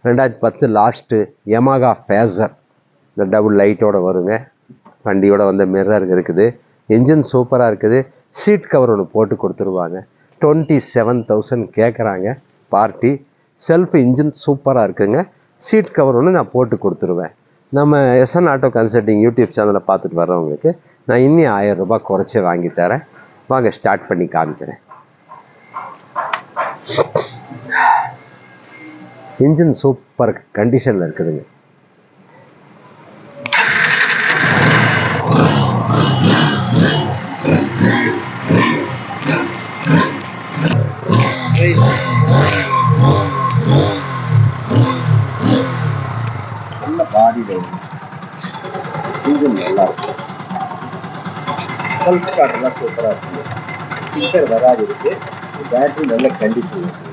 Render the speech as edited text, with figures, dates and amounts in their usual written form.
2010 last Yamaha phasor, இந்த double லைட்டோட வருங்க. வண்டியோட வந்த மிரர் இருக்குது. இன்ஜின் சூப்பராக இருக்குது. சீட் கவர் ஒன்று போட்டு கொடுத்துருவாங்க. 27,000 கேட்குறாங்க பார்ட்டி. செல்ஃப் இன்ஜின் சூப்பராக இருக்குங்க. சீட் கவர் ஒன்று நான் போட்டு கொடுத்துருவேன். நம்ம எஸ்என் ஆட்டோ கன்சல்டிங் யூடியூப் சேனலை பார்த்துட்டு வர்றவங்களுக்கு நான் இன்னும் 1000 ரூபாய் குறைச்சி வாங்கி தரேன். வாங்க ஸ்டார்ட் பண்ணி காமிக்கிறேன். இன்ஜின் சூப்பர் கண்டிஷனில் இருக்குதுங்க. நல்ல பாடி இன்ஜின் நல்லா இருக்கும். செல்ஃப் ஸ்டார்ட் எல்லாம் சூப்பராக இருக்குது. ஸ்டிக்கர் வராது இருக்கு. பேட்டரி நல்ல கண்டிஷன் இருக்கு.